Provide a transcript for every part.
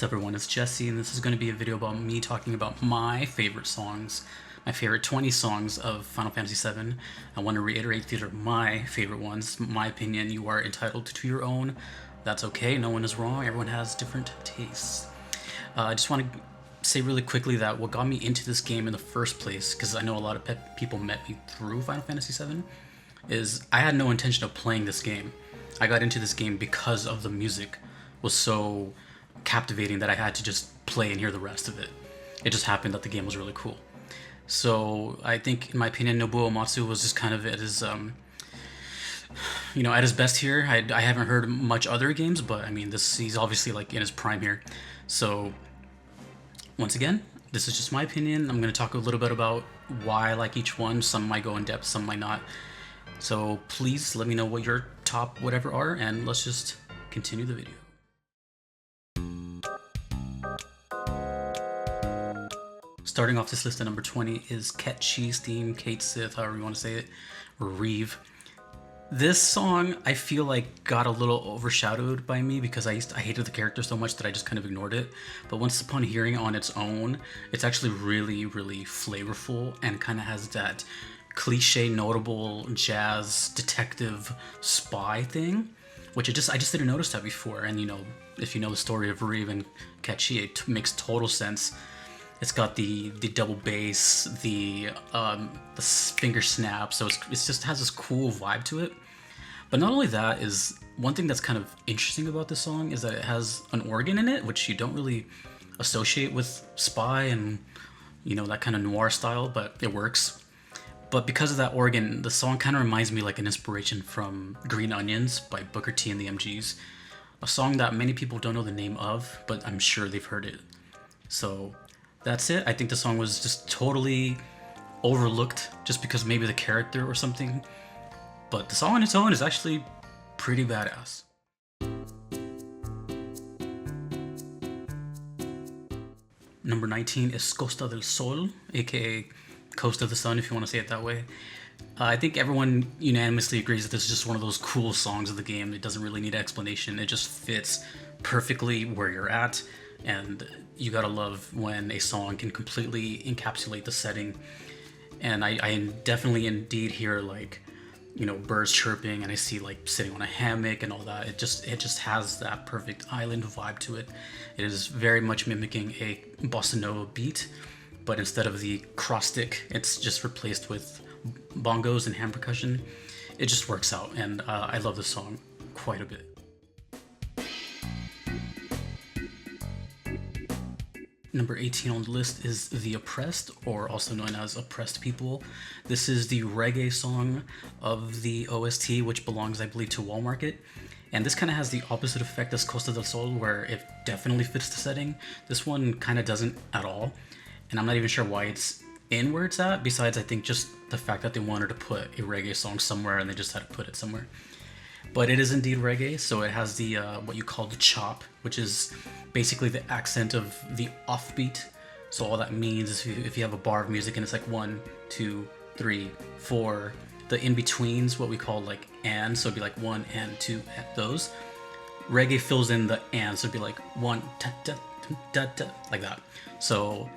up everyone, it's Jesse, and this is going to be a video about me talking about my favorite songs, my favorite 20 songs of Final Fantasy VII. I want to reiterate these are my favorite ones. My opinion, you are entitled to your own. That's okay, no one is wrong, everyone has different tastes. I just want to say really quickly that what got me into this game in the first place, because I know a lot of people met me through Final Fantasy VII, is I had no intention of playing this game. I got into this game because of the music was so captivating that I had to just play and hear the rest of it. It just happened that the game was really cool. So I think, in my opinion, Nobuo Uematsu was just kind of at his, at his best here. I haven't heard much other games, but I mean, he's obviously like in his prime here. So once again, this is just my opinion. I'm going to talk a little bit about why I like each one. Some might go in depth, some might not. So please let me know what your top whatever are, and let's just continue the video. Starting off this list at number 20 is Ketchi's theme, Kate Sith, however you want to say it, or Reeve. This song, I feel like, got a little overshadowed by me because I hated the character so much that I just kind of ignored it. But once upon hearing it on its own, it's actually really, really flavorful and kind of has that cliche, notable jazz detective spy thing, which I just didn't notice that before. And if you know the story of Reeve and Ketchi, it makes total sense. It's got the double bass, the finger snap, so it just has this cool vibe to it. But not only that, is one thing that's kind of interesting about this song is that it has an organ in it, which you don't really associate with spy and that kind of noir style, but it works. But because of that organ, the song kind of reminds me like an inspiration from Green Onions by Booker T and the MGs, a song that many people don't know the name of, but I'm sure they've heard it. So that's it. I think the song was just totally overlooked just because maybe the character or something. But the song on its own is actually pretty badass. Number 19 is Costa del Sol, aka Coast of the Sun, if you want to say it that way. I think everyone unanimously agrees that this is just one of those cool songs of the game. It doesn't really need explanation. It just fits perfectly where you're at. And you gotta love when a song can completely encapsulate the setting. And I definitely indeed hear like, birds chirping, and I see like sitting on a hammock and all that. It just has that perfect island vibe to it. It is very much mimicking a bossa nova beat, but instead of the cross stick, it's just replaced with bongos and hand percussion. It just works out, and I love this song quite a bit. Number 18 on the list is The Oppressed, or also known as Oppressed People. This is the reggae song of the OST, which belongs, I believe, to Wall Market. And this kind of has the opposite effect as Costa del Sol, where it definitely fits the setting. This one kind of doesn't at all. And I'm not even sure why it's in where it's at, besides I think just the fact that they wanted to put a reggae song somewhere and they just had to put it somewhere. But it is indeed reggae, so it has the what you call the chop, which is basically the accent of the offbeat. So all that means is if you have a bar of music and it's like 1, 2, 3, 4, the in-betweens, what we call like and, so it'd be like 1 and 2, those. Reggae fills in the and, so it'd be like 1, da, da, da, da, like that. So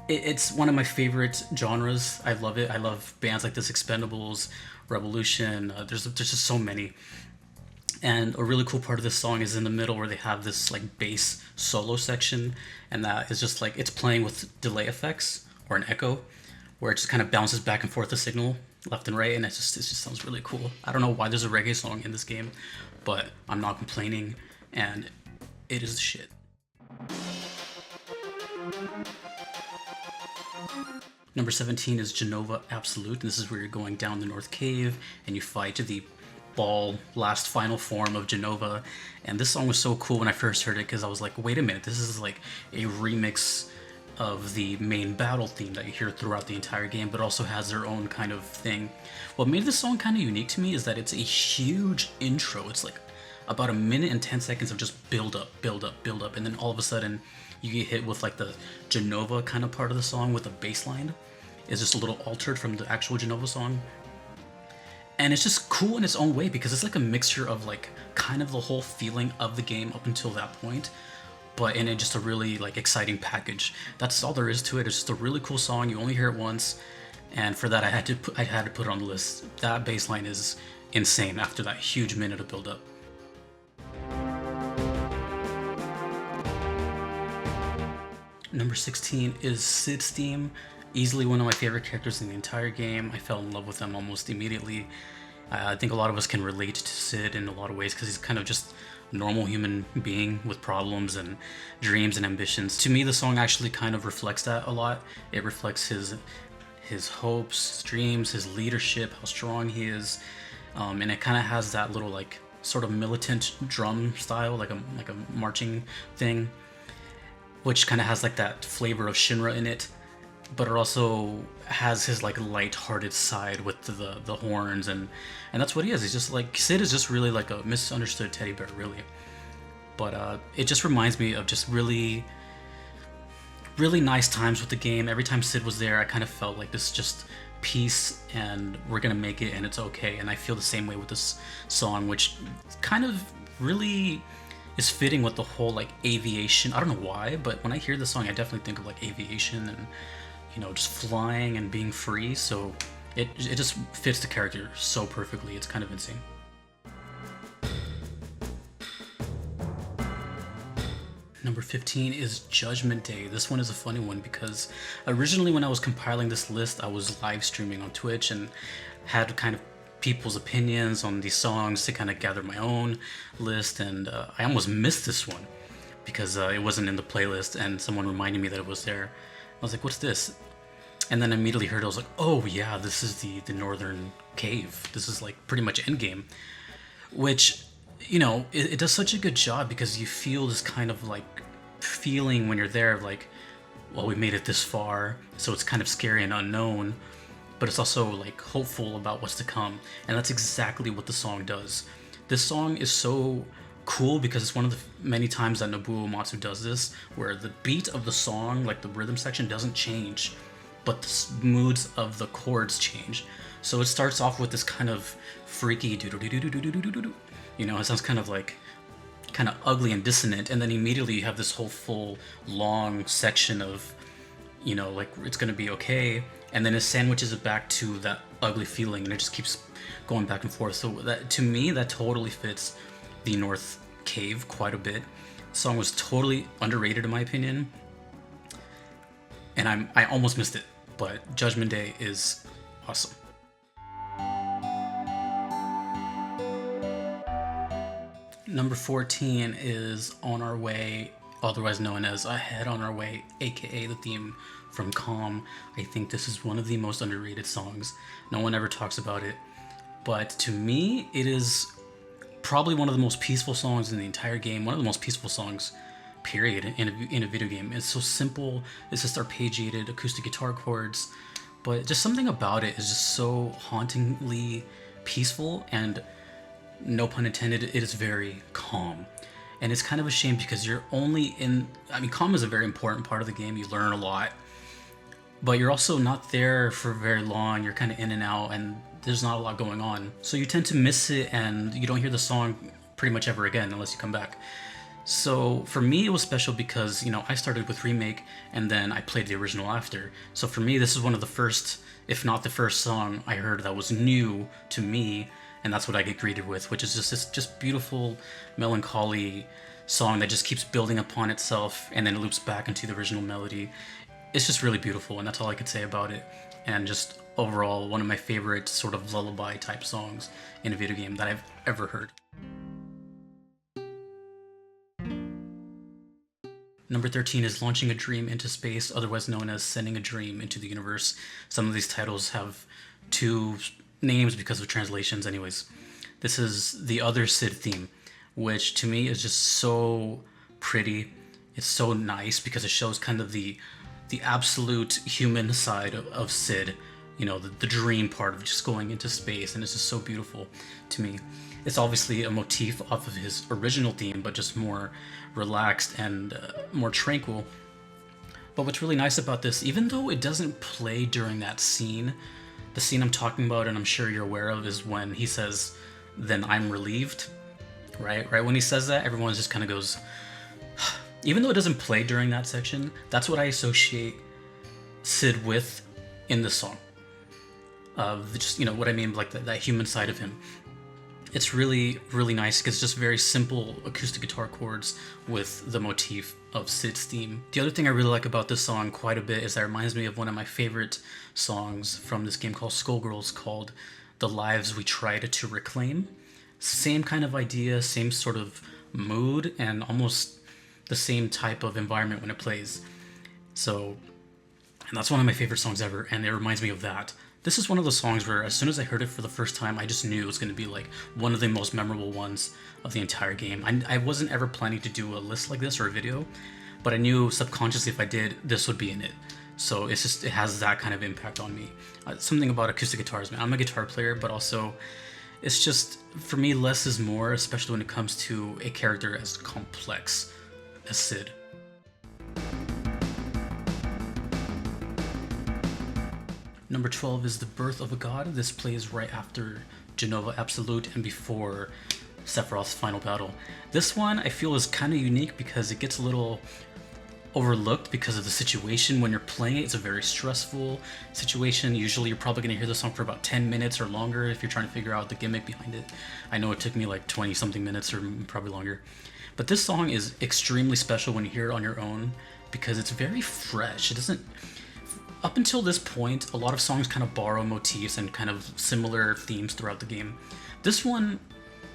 it's one of my favorite genres. I love it. I love bands like this, Expendables, Revolution. There's just so many. And a really cool part of this song is in the middle where they have this like bass solo section, and that is just like it's playing with delay effects or an echo, where it just kind of bounces back and forth the signal left and right, and it just sounds really cool. I don't know why there's a reggae song in this game, but I'm not complaining, and it is the shit. Number 17 is Genova Absolute, and this is where you're going down the North Cave and you fight the last final form of Genova. And this song was so cool when I first heard it because I was like, wait a minute, this is like a remix of the main battle theme that you hear throughout the entire game, but also has their own kind of thing. What made this song kind of unique to me is that it's a huge intro. It's like about 1 minute and 10 seconds of just build up, and then all of a sudden you get hit with like the Genova kind of part of the song with a bass line. It's just a little altered from the actual Genova song. And it's just cool in its own way because it's like a mixture of like kind of the whole feeling of the game up until that point, but in just a really like exciting package. That's all there is to it. It's just a really cool song. You only hear it once, and for that I had to put it on the list. That bass line is insane after that huge minute of build up. Number 16 is Cid's theme. Easily one of my favorite characters in the entire game. I fell in love with him almost immediately. I think a lot of us can relate to Cid in a lot of ways because he's kind of just a normal human being with problems and dreams and ambitions. To me, the song actually kind of reflects that a lot. It reflects his hopes, his dreams, his leadership, how strong he is, and it kind of has that little like sort of militant drum style, like a marching thing, which kind of has like that flavor of Shinra in it, but it also has his like light-hearted side with the horns, and that's what he is. He's just like, Cid is just really like a misunderstood teddy bear, really. But it just reminds me of just really nice times with the game. Every time Cid was there, I kind of felt like this just peace, and we're gonna make it, and it's okay. And I feel the same way with this song, which kind of really is fitting with the whole like aviation. I don't know why, but when I hear this song, I definitely think of like aviation and, you know, just flying and being free. So it just fits the character so perfectly. It's kind of insane. Number 15 is Judgment Day. This one is a funny one because originally when I was compiling this list, I was live streaming on Twitch and had kind of people's opinions on these songs to kind of gather my own list, and I almost missed this one because it wasn't in the playlist, and someone reminded me that it was there. I was like, what's this? And then I immediately heard it. I was like, oh yeah, this is the Northern Cave. This is like pretty much endgame, which, you know, it does such a good job because you feel this kind of like feeling when you're there, like, well, we made it this far, so it's kind of scary and unknown, but it's also like hopeful about what's to come. And that's exactly what the song does. This song is so cool because it's one of the many times that Nobuo Uematsu does this, where the beat of the song, like the rhythm section, doesn't change, but the moods of the chords change. So it starts off with this kind of freaky do-do-do-do-do-do-do-do-do. You know, it sounds kind of ugly and dissonant, and then immediately you have this whole full long section of, you know, like it's gonna be okay, and then it sandwiches it back to that ugly feeling, and it just keeps going back and forth. So that, to me, that totally fits the North Cave quite a bit. The song was totally underrated in my opinion, and I almost missed it, but Judgment Day is awesome. Number 14 is On Our Way, otherwise known as Ahead on Our Way, aka the theme from Calm. I think this is one of the most underrated songs. No one ever talks about it, but to me, it is probably one of the most peaceful songs in the entire game, one of the most peaceful songs, period, in a video game. It's so simple, it's just arpeggiated acoustic guitar chords, but just something about it is just so hauntingly peaceful, and no pun intended, it is very calm. And it's kind of a shame because you're only in, I mean, calm is a very important part of the game. You learn a lot, but you're also not there for very long. You're kind of in and out, and there's not a lot going on. So you tend to miss it, and you don't hear the song pretty much ever again unless you come back. So for me, it was special because, you know, I started with Remake, and then I played the original after. So for me, this is one of the first, if not the first song I heard that was new to me, and that's what I get greeted with, which is just this just beautiful, melancholy song that just keeps building upon itself, and then it loops back into the original melody. It's just really beautiful, and that's all I could say about it. And just overall, one of my favorite sort of lullaby type songs in a video game that I've ever heard. Number 13 is Launching a Dream into Space, otherwise known as Sending a Dream into the Universe. Some of these titles have two names because of translations. Anyways, this is the other Cid theme, which to me is just so pretty. It's so nice because it shows kind of the absolute human side of Cid, you know, the dream part of just going into space, and it's just so beautiful to me. It's obviously a motif off of his original theme, but just more relaxed and more tranquil. But what's really nice about this, even though it doesn't play during that scene, the scene I'm talking about, and I'm sure you're aware of, is when he says, "Then I'm relieved," right? Right when he says that, everyone just kind of goes, even though it doesn't play during that section, that's what I associate Sid with in the song. Just, what I mean, like that human side of him. It's really, really nice because it's just very simple acoustic guitar chords with the motif of Sid's theme. The other thing I really like about this song quite a bit is that it reminds me of one of my favorite songs from this game called Skullgirls, called The Lives We Tried to Reclaim. Same kind of idea, same sort of mood, and almost the same type of environment when it plays. And that's one of my favorite songs ever, and it reminds me of that. This is one of those songs where as soon as I heard it for the first time, I just knew it was going to be like one of the most memorable ones of the entire game. I wasn't ever planning to do a list like this or a video, but I knew subconsciously if I did, this would be in it. So it has that kind of impact on me. Something about acoustic guitars, man. I'm a guitar player, but also it's just, for me, less is more, especially when it comes to a character as complex as Sid. Number 12 is The Birth of a God. This plays right after Genova Absolute and before Sephiroth's final battle. This one I feel is kind of unique because it gets a little overlooked because of the situation when you're playing it. It's a very stressful situation. Usually you're probably going to hear the song for about 10 minutes or longer if you're trying to figure out the gimmick behind it. I know it took me like 20 something minutes or probably longer. But this song is extremely special when you hear it on your own because it's very fresh. It doesn't... Up until this point, a lot of songs kind of borrow motifs and kind of similar themes throughout the game. This one,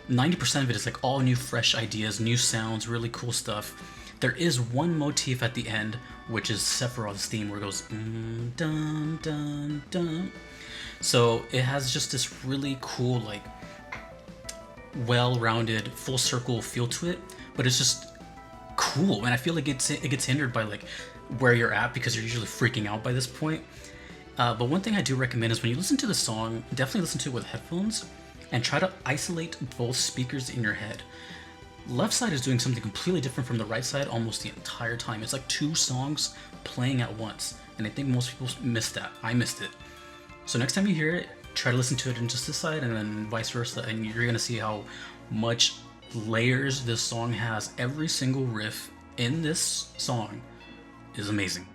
90% of it is like all new, fresh ideas, new sounds, really cool stuff. There is one motif at the end, which is Sephiroth's theme, where it goes dun dun dun. So it has just this really cool, like, well-rounded, full circle feel to it, but it's just cool, and I feel like it gets hindered by like where you're at because you're usually freaking out by this point. But one thing I do recommend is when you listen to the song, definitely listen to it with headphones and try to isolate both speakers in your head. Left side is doing something completely different from the right side almost the entire time. It's like two songs playing at once, and I think most people miss that. I missed it. So next time you hear it, try to listen to it in just this side and then vice versa, and you're gonna see how much layers this song has. Every single riff in this song is amazing.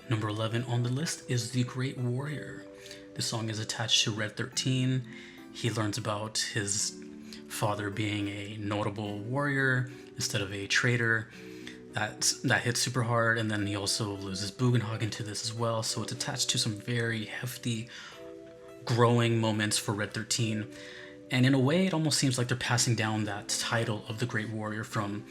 Number 11 on the list is The Great Warrior. This song is attached to Red 13. He learns about his father being a notable warrior instead of a traitor. That hits super hard, and then he also loses Bugenhagen to this as well, so it's attached to some very hefty growing moments for Red 13. And in a way, it almost seems like they're passing down that title of the Great Warrior from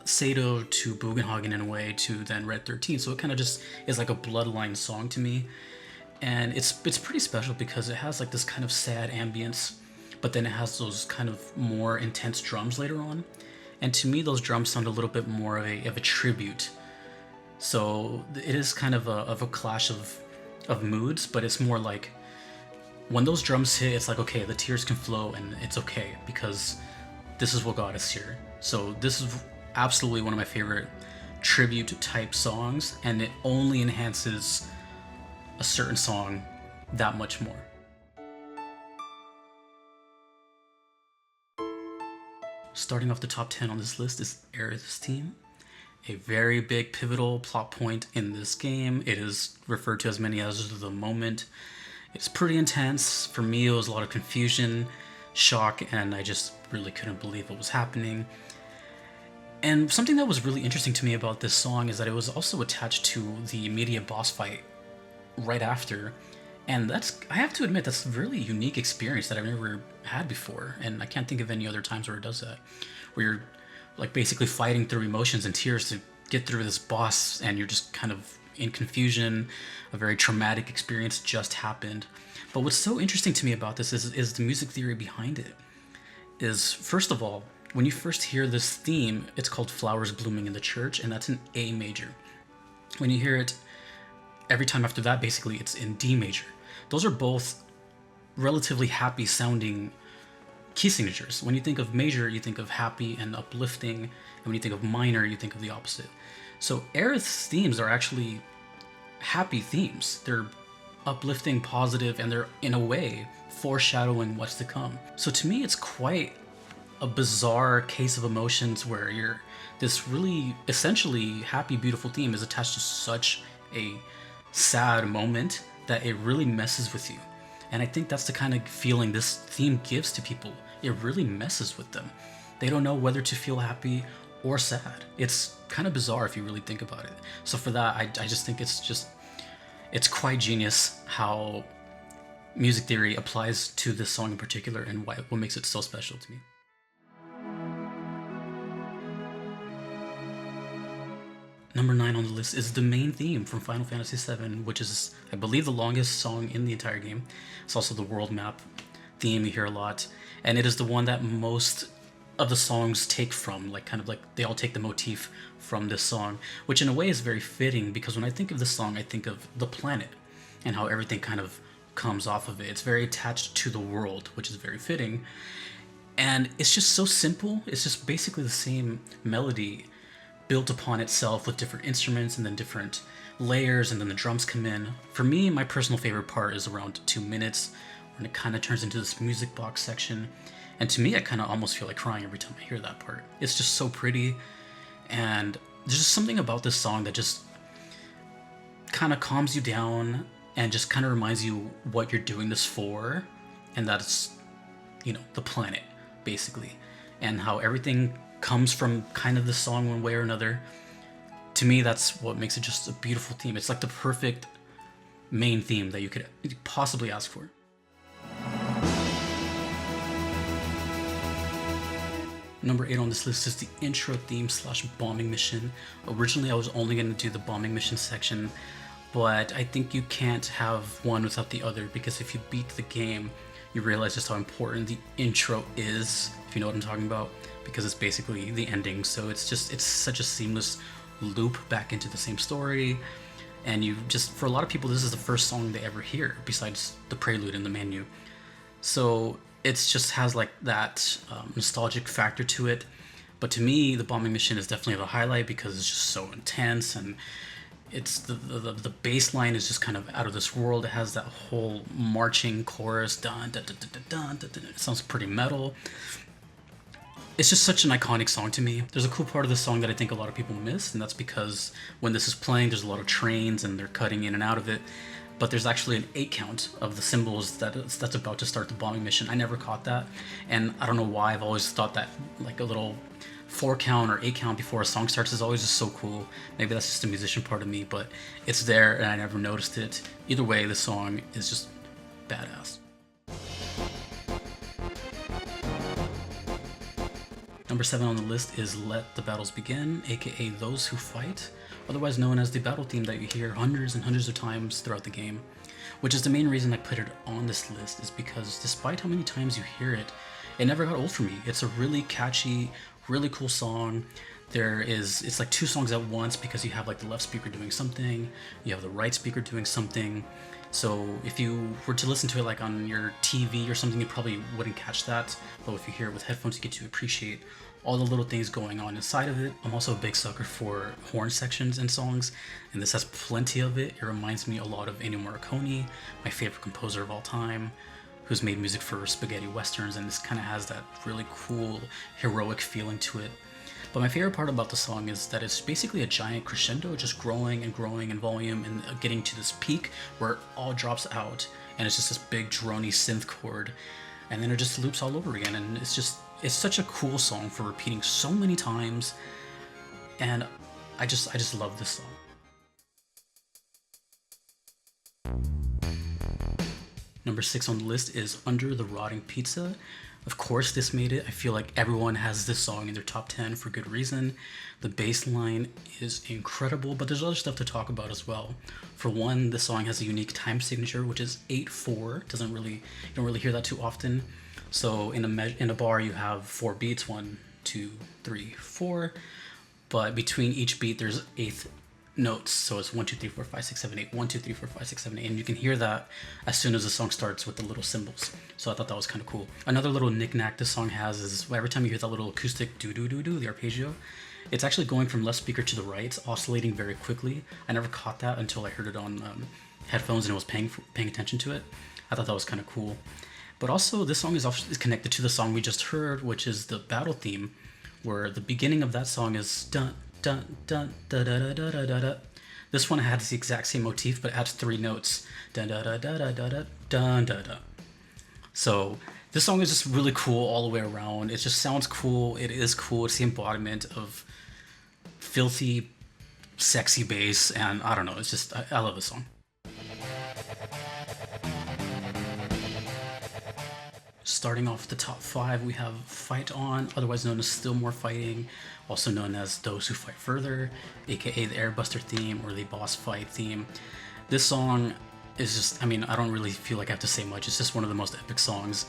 Sato to Bugenhagen in a way to then Red 13. So it kind of just is like a bloodline song to me. And it's pretty special because it has like this kind of sad ambience, but then it has those kind of more intense drums later on. And to me, those drums sound a little bit more of a tribute. So it is kind of a clash of moods, but it's more like when those drums hit, it's like, okay, the tears can flow and it's okay because this is what got us here. So this is absolutely one of my favorite tribute type songs, and it only enhances a certain song that much more. Starting off the top 10 on this list is Aerith's theme. A very big pivotal plot point in this game. It is referred to as many as the moment. It's pretty intense. For me, it was a lot of confusion, shock, and I just really couldn't believe what was happening. And something that was really interesting to me about this song is that it was also attached to the immediate boss fight right after. And I have to admit, that's a really unique experience that I've never had before. And I can't think of any other times where it does that. Where you're like basically fighting through emotions and tears to get through this boss, and you're just kind of in confusion. A very traumatic experience just happened. But what's so interesting to me about this is the music theory behind it. Is, first of all, when you first hear this theme, it's called Flowers Blooming in the Church, and that's in A major. When you hear it every time after that, basically it's in D major. Those are both relatively happy sounding key signatures. When you think of major, you think of happy and uplifting, and when you think of minor, you think of the opposite. So Aerith's themes are actually happy themes. They're uplifting, positive, and they're in a way foreshadowing what's to come. So to me, it's quite a bizarre case of emotions where you're this really essentially happy, beautiful theme is attached to such a sad moment that it really messes with you. And I think that's the kind of feeling this theme gives to people. It really messes with them. They don't know whether to feel happy or sad. It's kind of bizarre if you really think about it. So for that, I just think it's quite genius how music theory applies to this song in particular and what makes it so special to me. Number 9 on the list is the main theme from Final Fantasy VII, which is, I believe, the longest song in the entire game. It's also the world map theme you hear a lot, and it is the one that most of the songs take from, like kind of like they all take the motif from this song, which in a way is very fitting because when I think of this song, I think of the planet and how everything kind of comes off of it. It's very attached to the world, which is very fitting, and it's just so simple. It's just basically the same melody built upon itself with different instruments and then different layers, and then the drums come in. For me, my personal favorite part is around 2 minutes when it kind of turns into this music box section, and to me I kind of almost feel like crying every time I hear that part. It's just so pretty, and there's just something about this song that just kind of calms you down and just kind of reminds you what you're doing this for, and that it's, you know, the planet basically, and how everything comes from kind of the song one way or another. To me, that's what makes it just a beautiful theme. It's like the perfect main theme that you could possibly ask for. Number 8 on this list is the intro theme / bombing mission. Originally, I was only going to do the bombing mission section, but I think you can't have one without the other, because if you beat the game, you realize just how important the intro is, if you know what I'm talking about, because it's basically the ending. So it's such a seamless loop back into the same story, and you just, for a lot of people, this is the first song they ever hear besides the prelude in the menu. So it's just has like that nostalgic factor to it. But to me, the bombing mission is definitely the highlight because it's just so intense, and it's the bass line is just kind of out of this world. It has that whole marching chorus, dun, dun, dun, dun, dun, dun, dun. It sounds pretty metal. It's just such an iconic song to me. There's a cool part of this song that I think a lot of people miss, and that's because when this is playing, there's a lot of trains and they're cutting in and out of it. But there's actually an 8 count of the symbols that's about to start the bombing mission. I never caught that, and I don't know why. I've always thought that like a little 4 count or 8 count before a song starts is always just so cool. Maybe that's just a musician part of me, but it's there and I never noticed it. Either way, the song is just badass. Number 7 on the list is Let the Battles Begin, aka Those Who Fight, otherwise known as the battle theme that you hear hundreds and hundreds of times throughout the game, which is the main reason I put it on this list, is because despite how many times you hear it, it never got old for me. It's a really catchy, really cool song. It's like 2 songs at once because you have like the left speaker doing something, you have the right speaker doing something. So if you were to listen to it like on your TV or something, you probably wouldn't catch that. But if you hear it with headphones, you get to appreciate all the little things going on inside of it. I'm also a big sucker for horn sections in songs, and this has plenty of it. It reminds me a lot of Ennio Morricone, my favorite composer of all time, who's made music for spaghetti westerns, and this kind of has that really cool, heroic feeling to it. But my favorite part about the song is that it's basically a giant crescendo, just growing and growing in volume and getting to this peak where it all drops out, and it's just this big drony synth chord, and then it just loops all over again. And it's such a cool song for repeating so many times, and I just love this song. Number 6 on the list is Under the Rotting Pizza. Of course this made it. I feel like everyone has this song in their top 10 for good reason. The bass line is incredible, but there's other stuff to talk about as well. For one, the song has a unique time signature, which is 8/4. You don't really hear that too often. So in a bar you have 4 beats, 1, 2, 3, 4, but between each beat there's 8th notes, so it's 1, 2, 3, 4, 5, 6, 7, 8, 1, 2, 3, 4, 5, 6, 7, 8, and you can hear that as soon as the song starts with the little cymbals. So I thought that was kind of cool. Another little knick-knack this song has is every time you hear that little acoustic do-do-do-do, the arpeggio, it's actually going from left speaker to the right. It's oscillating very quickly. I never caught that until I heard it on headphones and was paying attention to it. I thought that was kind of cool. But also, this song is connected to the song we just heard, which is the battle theme, where the beginning of that song is dun dun dun da da da da da da da. This one has the exact same motif, but adds 3 notes. Dun da da da da da da dun da da. So this song is just really cool all the way around. It just sounds cool. It is cool. It's the embodiment of filthy, sexy bass, and I don't know. It's just I love this song. Starting off the top 5, we have Fight On, otherwise known as Still More Fighting, also known as Those Who Fight Further, aka the Airbuster theme or the boss fight theme. This song is just, I mean, I don't really feel like I have to say much. It's just one of the most epic songs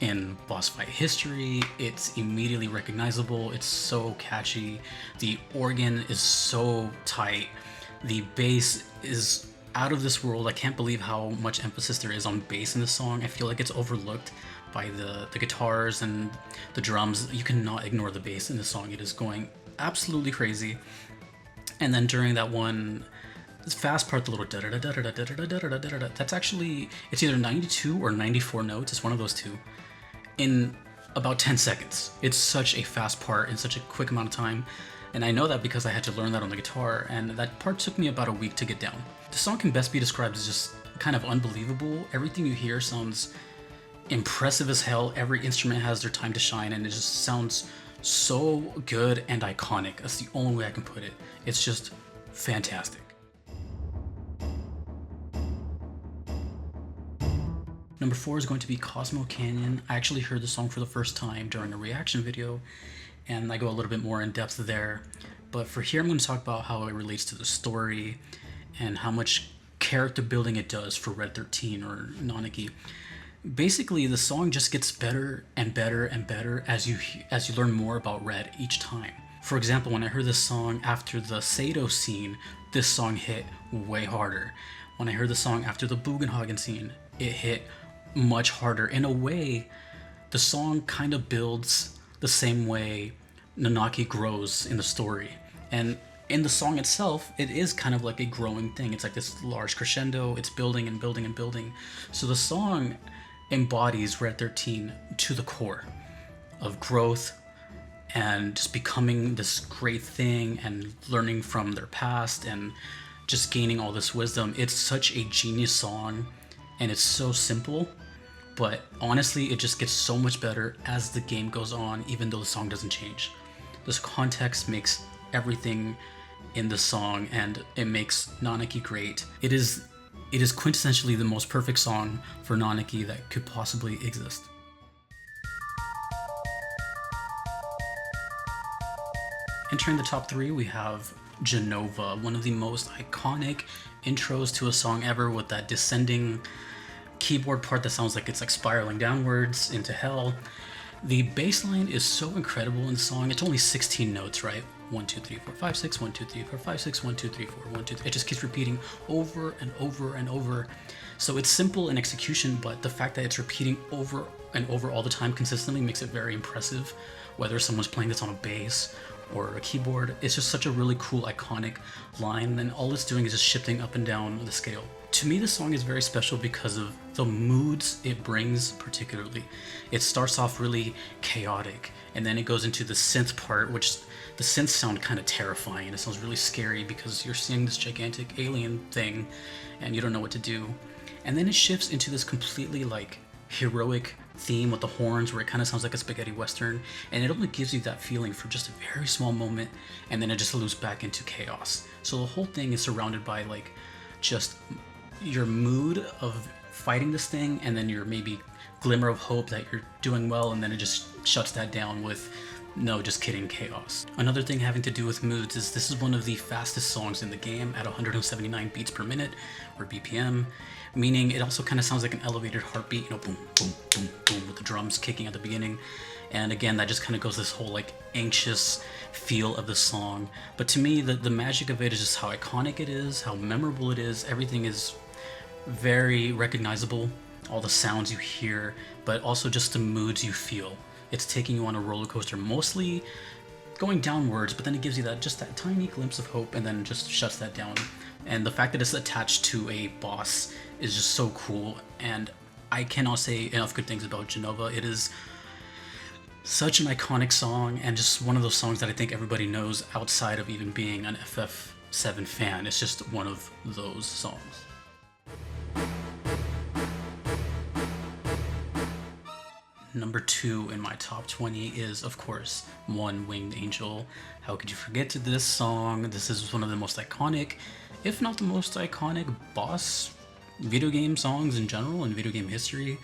in boss fight history. It's immediately recognizable. It's so catchy. The organ is so tight. The bass is out of this world. I can't believe how much emphasis there is on bass in this song. I feel like it's overlooked by the guitars and the drums. You cannot ignore the bass in this song. It is going absolutely crazy. And then during that one fast part, the little da da da da da da da da da da da, that's actually, it's either 92 or 94 notes. It's one of those two in about 10 seconds. It's such a fast part in such a quick amount of time. And I know that because I had to learn that on the guitar, and that part took me about a week to get down. The song can best be described as just kind of unbelievable. Everything you hear sounds impressive as hell. Every instrument has their time to shine, and it just sounds so good and iconic. That's the only way I can put it. It's just fantastic. Number 4 is going to be Cosmo Canyon. I actually heard the song for the first time during a reaction video, and I go a little bit more in depth there. But for here, I'm going to talk about how it relates to the story and how much character building it does for Red 13 or Nanaki. Basically, the song just gets better and better and better as you learn more about Red each time. For example, when I heard this song after the Sato scene, this song hit way harder. When I heard the song after the Bugenhagen scene, it hit much harder. In a way, the song kind of builds the same way Nanaki grows in the story. And in the song itself, it is kind of like a growing thing. It's like this large crescendo. It's building and building and building. So the song embodies Red 13 to the core of growth and just becoming this great thing and learning from their past and just gaining all this wisdom. It's such a genius song, and it's so simple, but honestly, it just gets so much better as the game goes on, even though the song doesn't change. This context makes everything in the song, and it makes Nanaki great. It is quintessentially the most perfect song for Nanaki that could possibly exist. Entering the top 3, we have Genova, one of the most iconic intros to a song ever, with that descending keyboard part that sounds like it's like spiraling downwards into hell. The bass line is so incredible in the song. It's only 16 notes, right? 1, 2, 3, 4, 5, 6, 1, 2, 3, 4, 5, 6, 1, 2, 3, 4, 1, 2, 3. It just keeps repeating over and over and over. So it's simple in execution, but the fact that it's repeating over and over all the time consistently makes it very impressive. Whether someone's playing this on a bass or a keyboard, it's just such a really cool, iconic line, and all it's doing is just shifting up and down the scale. To me, this song is very special because of the moods it brings particularly. It starts off really chaotic, and then it goes into the synth part, which the synths sound kind of terrifying, and it sounds really scary because you're seeing this gigantic alien thing, and you don't know what to do. And then it shifts into this completely like heroic theme with the horns, where it kind of sounds like a spaghetti western, and it only gives you that feeling for just a very small moment, and then it just loops back into chaos. So the whole thing is surrounded by like just your mood of fighting this thing, and then your maybe glimmer of hope that you're doing well, and then it just shuts that down with no, just kidding, chaos. Another thing having to do with moods is this is one of the fastest songs in the game at 179 beats per minute, or BPM, meaning it also kind of sounds like an elevated heartbeat, you know, boom, boom, boom, boom, with the drums kicking at the beginning. And again, that just kind of goes this whole like anxious feel of the song. But to me, the magic of it is just how iconic it is, how memorable it is. Everything is very recognizable, all the sounds you hear, but also just the moods you feel. It's taking you on a roller coaster, mostly going downwards, but then it gives you that just that tiny glimpse of hope, and then just shuts that down. And the fact that it's attached to a boss is just so cool, and I cannot say enough good things about Genova. It is such an iconic song, and just one of those songs that I think everybody knows outside of even being an FF7 fan. It's just one of those songs. Number 2 in my top 20 is, of course, One Winged Angel. How could you forget this song? This is one of the most iconic, if not the most iconic, boss video game songs in general in video game history.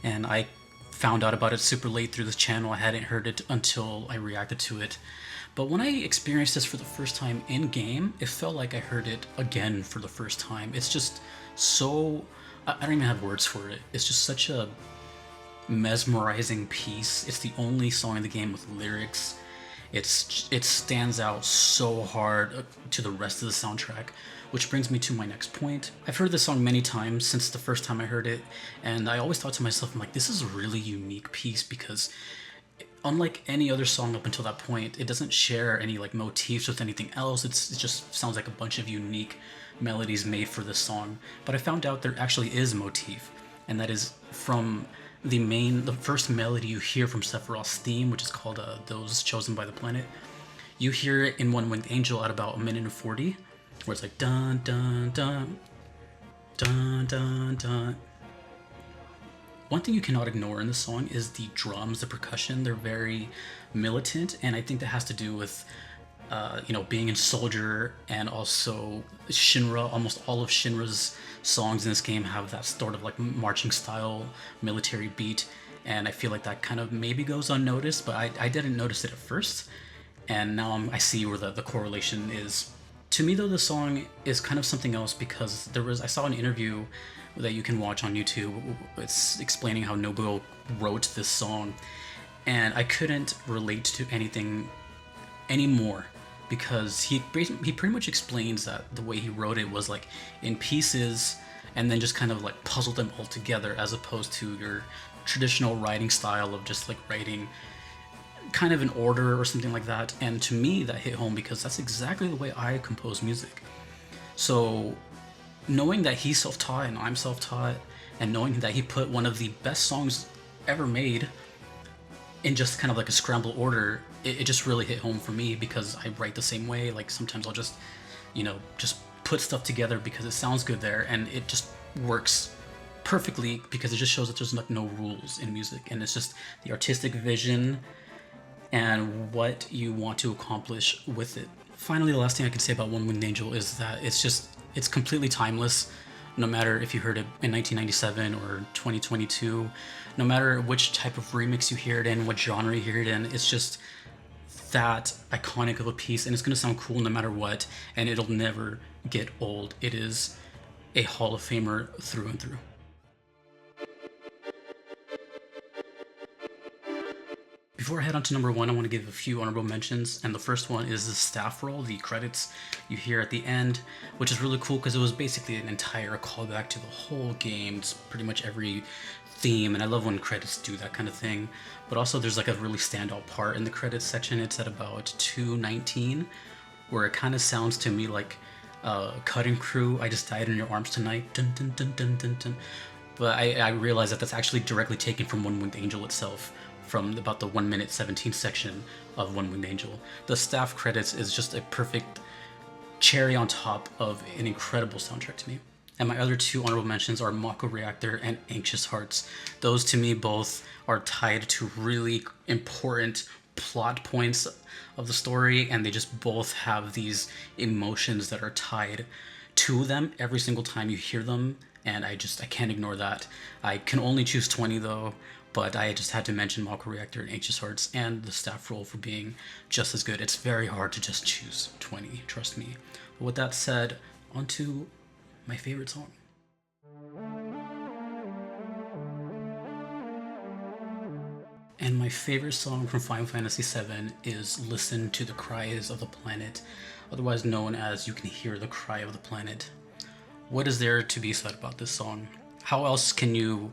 And I found out about it super late through this channel. I hadn't heard it until I reacted to it. But when I experienced this for the first time in game, it felt like I heard it again for the first time. It's just so... I don't even have words for it. It's just such a mesmerizing piece. It's the only song in the game with lyrics. It stands out so hard to the rest of the soundtrack, which brings me to my next point. I've heard this song many times since the first time I heard it, and I always thought to myself, I'm like, this is a really unique piece because unlike any other song up until that point, it doesn't share any like motifs with anything else. It just sounds like a bunch of unique melodies made for this song. But I found out there actually is a motif, and that is from the first melody you hear from Sephiroth's theme, which is called Those Chosen by the Planet. You hear it in One Winged Angel at about 1:40, where it's like dun dun dun dun dun dun. One thing you cannot ignore in this song is the drums, the percussion. They're very militant, and I think that has to do with being in Soldier, and also Shinra. Almost all of Shinra's songs in this game have that sort of like marching style military beat, and I feel like that kind of maybe goes unnoticed, but I didn't notice it at first, and now I see where the correlation is. To me though, the song is kind of something else, because I saw an interview that you can watch on YouTube. It's explaining how Nobuo wrote this song, and I couldn't relate to anything anymore, because he pretty much explains that the way he wrote it was like in pieces and then just kind of like puzzled them all together, as opposed to your traditional writing style of just like writing kind of in order or something like that. And to me that hit home, because that's exactly the way I compose music. So knowing that he's self-taught and I'm self-taught, and knowing that he put one of the best songs ever made in just kind of like a scramble order, it just really hit home for me, because I write the same way. Like sometimes I'll just put stuff together because it sounds good there, and it just works perfectly, because it just shows that there's like no rules in music, and it's just the artistic vision and what you want to accomplish with it. Finally, the last thing I can say about One Winged Angel is that it's completely timeless. No matter if you heard it in 1997 or 2022, no matter which type of remix you hear it in, what genre you hear it in, it's just that iconic of a piece, and it's gonna sound cool no matter what, and it'll never get old. It is a Hall of Famer through and through. Before I head on to number 1, I want to give a few honorable mentions, and the first one is the staff roll, the credits you hear at the end, which is really cool because it was basically an entire callback to the whole game. It's pretty much every theme, and I love when credits do that kind of thing. But also there's like a really standout part in the credits section. It's at about 2:19, where it kind of sounds to me like Cutting Crew, I Just Died in Your Arms Tonight, dun dun dun dun dun dun. But I realized that that's actually directly taken from One Winged Angel itself, from about the 1:17 section of One Winged Angel. The staff credits is just a perfect cherry on top of an incredible soundtrack to me. And my other two honorable mentions are Mako Reactor and Anxious Hearts. Those to me both are tied to really important plot points of the story, and they just both have these emotions that are tied to them every single time you hear them, and I can't ignore that. I can only choose 20 though, but I just had to mention Mako Reactor and Anxious Hearts and the staff roll for being just as good. It's very hard to just choose 20, trust me. But with that said, on to my favorite song. And my favorite song from Final Fantasy VII is Listen to the Cries of the Planet, otherwise known as You Can Hear the Cry of the Planet. What is there to be said about this song? How else can you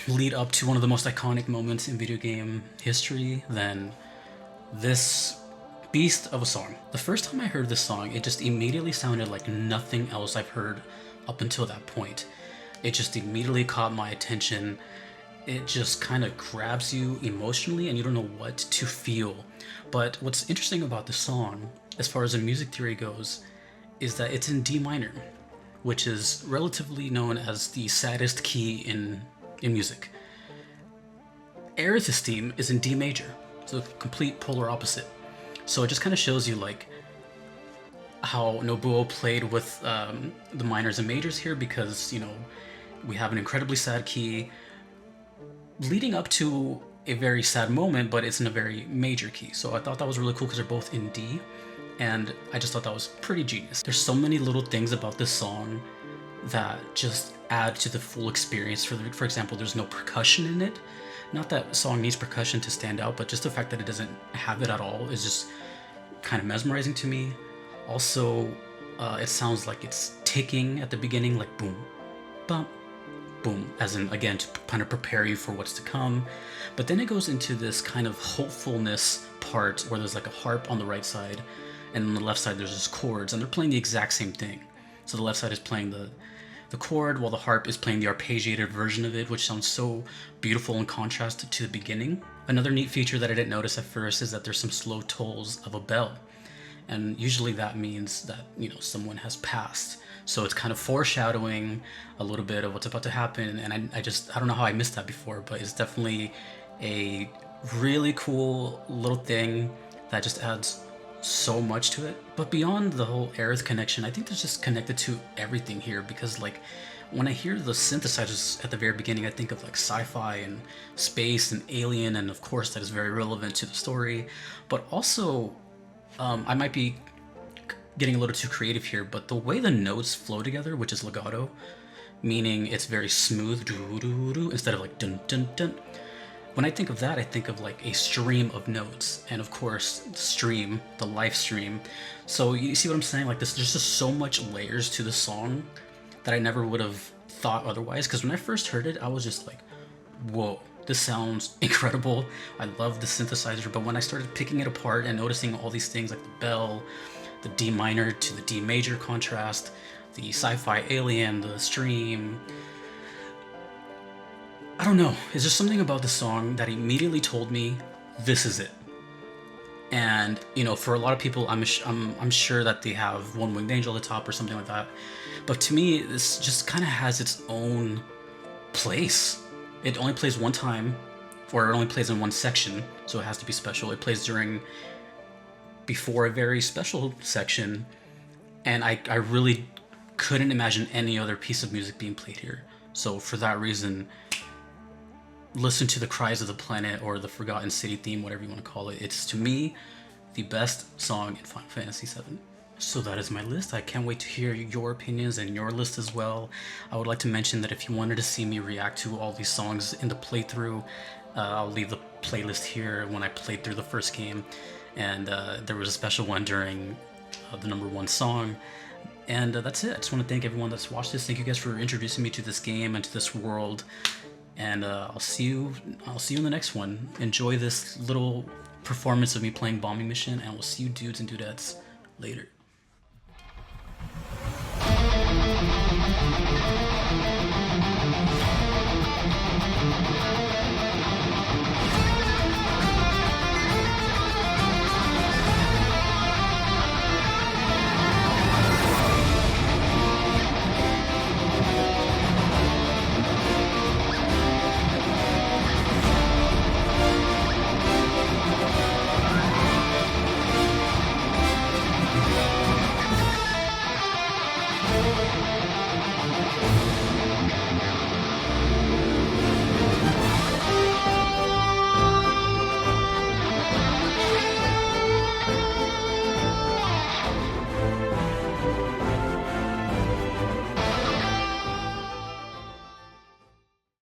lead up to one of the most iconic moments in video game history than this beast of a song. The first time I heard this song, it just immediately sounded like nothing else I've heard up until that point. It just immediately caught my attention. It just kind of grabs you emotionally and you don't know what to feel. But what's interesting about the song, as far as the music theory goes, is that it's in D minor, which is relatively known as the saddest key in music. Aerith's theme is in D major, so the complete polar opposite. So it just kind of shows you like how Nobuo played with the minors and majors here, because you know we have an incredibly sad key leading up to a very sad moment, but it's in a very major key. So I thought that was really cool because they're both in D, and I just thought that was pretty genius. There's so many little things about this song that just add to the full experience. For example, there's no percussion in it. Not that song needs percussion to stand out, but just the fact that it doesn't have it at all is just kind of mesmerizing to me. Also, it sounds like it's ticking at the beginning, like boom, bump, boom, as in, again, to kind of prepare you for what's to come. But then it goes into this kind of hopefulness part where there's like a harp on the right side, and on the left side there's just chords, and they're playing the exact same thing. So the left side is playing the chord, while the harp is playing the arpeggiated version of it, which sounds so beautiful in contrast to the beginning. Another neat feature that I didn't notice at first is that there's some slow tolls of a bell. And usually that means that, you know, someone has passed. So it's kind of foreshadowing a little bit of what's about to happen. And I don't know how I missed that before, but it's definitely a really cool little thing that just adds so much to it. But beyond the whole Aerith connection, I think it's just connected to everything here, because like when I hear the synthesizers at the very beginning, I think of like sci-fi and space and alien, and of course that is very relevant to the story. But also, I might be getting a little too creative here, but the way the notes flow together, which is legato, meaning it's very smooth, doo-doo-doo, instead of like dun dun dun. When I think of that, I think of like a stream of notes, and of course, the stream, the live stream. So you see what I'm saying? Like this, there's just so much layers to the song that I never would have thought otherwise. Because when I first heard it, I was just like, whoa, this sounds incredible. I love the synthesizer. But when I started picking it apart and noticing all these things like the bell, the D minor to the D major contrast, the sci-fi alien, the stream, I don't know. It's just something about the song that immediately told me this is it. And you know, for a lot of people, I'm sure that they have One Winged Angel at the top or something like that. But to me, this just kind of has its own place. It only plays one time, or it only plays in one section, so it has to be special. It plays before a very special section, and I really couldn't imagine any other piece of music being played here. So for that reason, listen to the Cries of the Planet or the Forgotten City theme, whatever you want to call it. It's, to me, the best song in Final Fantasy VII. So that is my list. I can't wait to hear your opinions and your list as well. I would like to mention that if you wanted to see me react to all these songs in the playthrough, I'll leave the playlist here when I played through the first game. And there was a special one during the #1 song. And that's it. I just want to thank everyone that's watched this. Thank you guys for introducing me to this game and to this world. And I'll see you in the next one. Enjoy this little performance of me playing Bombing Mission, and we'll see you dudes and dudettes later.